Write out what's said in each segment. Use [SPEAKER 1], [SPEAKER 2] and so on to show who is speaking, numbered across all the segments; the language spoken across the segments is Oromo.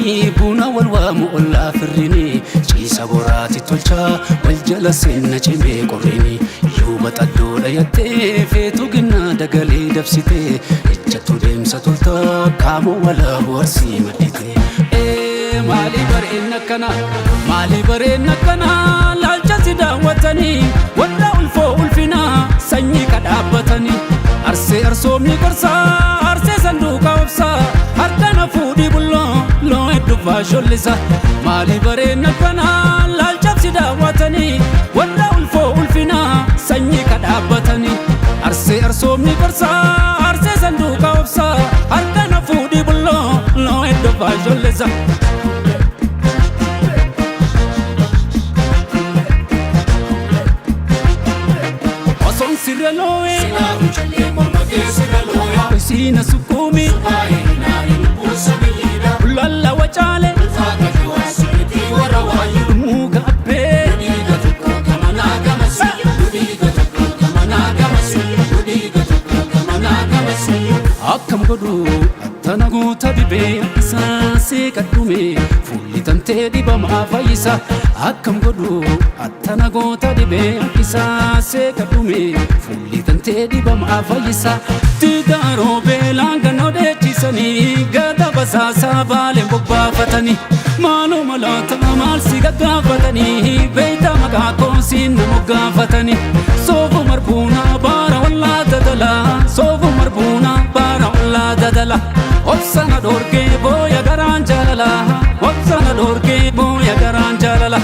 [SPEAKER 1] wajjini buna wal waamu ollaa firrini ciisa boraati tolchaa wal jala seenna cimee qorrini yuuba xaddoodha yattee feetu ginnaa dagalee dabsitee ejjattu deemsa toltaa qaamoo walaa boharsii madditee maali bareenna kana maali bareenna kana laalcha si daawwatanii warra ulfoo ulfinaa sanyii kadhaabbatanii arsee arsoomni gorsaa arsee sanduuqa obsaa harkana fuudhii bulloo loo hedduufaa shollisa maali bareenna kana laalcha si daawwatanii warra ulfoo ulfinaa sanyii kadhaabbatanii arsee arsoomni gorsaa arsee sanduuqa obsaa harkana fuudhii bulloo loo hedduufaa shollisa Siraloe, Sina sukumi, Lalla wachale, Muga pe, Akkam godhu attana goota dhibee isaa see kadhume fuulli tantee dhibamaa fayyisa akkam godhu attana goota dhibee isaa see kadhume fuulli tantee dhibamaa fayyisa tigaaroo beelaan gannoo dheechisanii gada basaasaa baaleen bobbaafatanii maaloo malaata maal si gaggaafatanii beeyta maqaa koosiin nama gaafatanii soofu marbuunaa baara wallaa dadalaa soofu marbuunaa baara wallaa dadala obsana dorgee booya garaan jaalala obsana dorgee booya garaan jaalala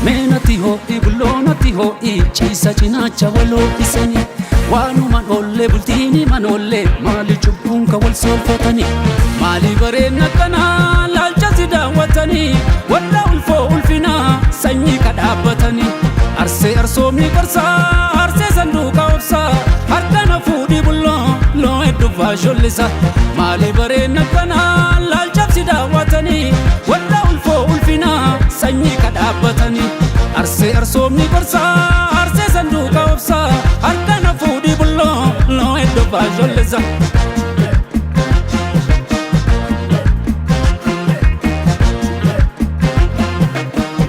[SPEAKER 1] meenatti ho'i bulloonatti ho'i ciisa cinaacha waloo isanii waanuman ollee bultiini man ollee maali cubbuun ka wal soolfatanii maali bareenna kanaa laalcha si daawwatanii warra ulfoo ulfinaa sanyii kadhaabbatanii arsee arsoomni gorsaa arsee sanduuqa obsaa harkana fuudhii bulloo loo hedduufaa shollisa maali bareenna kanaa laalcha si daawwatanii warra ulfoo ulfinaa sanyii kadhaabbatanii arsee arsoomni gorsaa arsee sanduuqa obsaa harkana fuudhii bulloo loo hedduufaa shollisa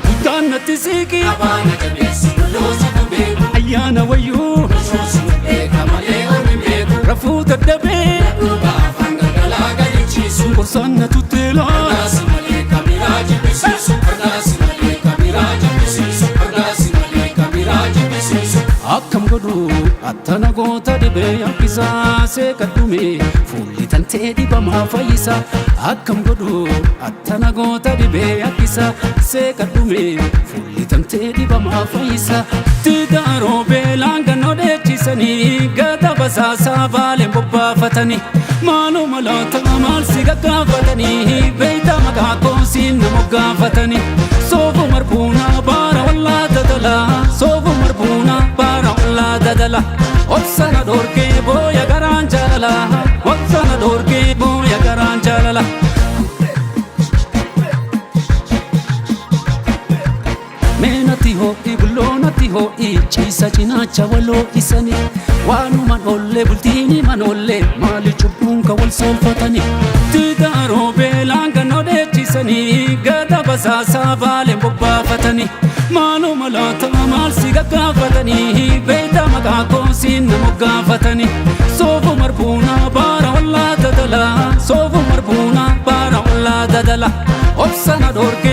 [SPEAKER 1] Dutannatti siqi abaana jabeessi loosi kubeeku ayyaana wayyuu loosi kubeeka malee ormi beeku rafuu daddabee afaan galgalaa galichiisu gorsanna tutteelaa ardaasi malee kamiraa jibbisiisu ardaasi malee kamiraa jibbisiisu ardaasi malee kamiraa jibbisiisu akkam godhu attana goota dhibee yakkisaa see kadhume fuulli tantee dhibamaa fayyisa akkam godhu attana goota dhibee yakkisaa see kadhume fuulli tantee dhibamaa fayyisa tigaaroo beelaan gannoo dheechisanii gada basaasaa baaleen bobbaafatanii maaloo malaata maal si gaggaafatanii beeyta maqaa koosiin nama gaafatanii soofu marbuunaa baara wallaa dadalaa soofu marbuunaa baara wallaa dadala obsana dorgee booya garaan jaalala obsana dorgee booya garaan jaalala meenatti ho'i bulloonatti ho'i ciisa cinaacha waloo isanii waanuman ollee bultiini man ollee maali cubbuun ka wal soolfatanii tigaaroo beelaan gannoo dheechisanii gada basaasaa baaleen bobbaafatanii maaloo malaata maal si gaggaafatanii beeyta maqaa koosiin nama gaafatanii soofu marbuunaa baara wallaa dadalaa soofu marbuunaa baara wallaa dadala obsana dorgee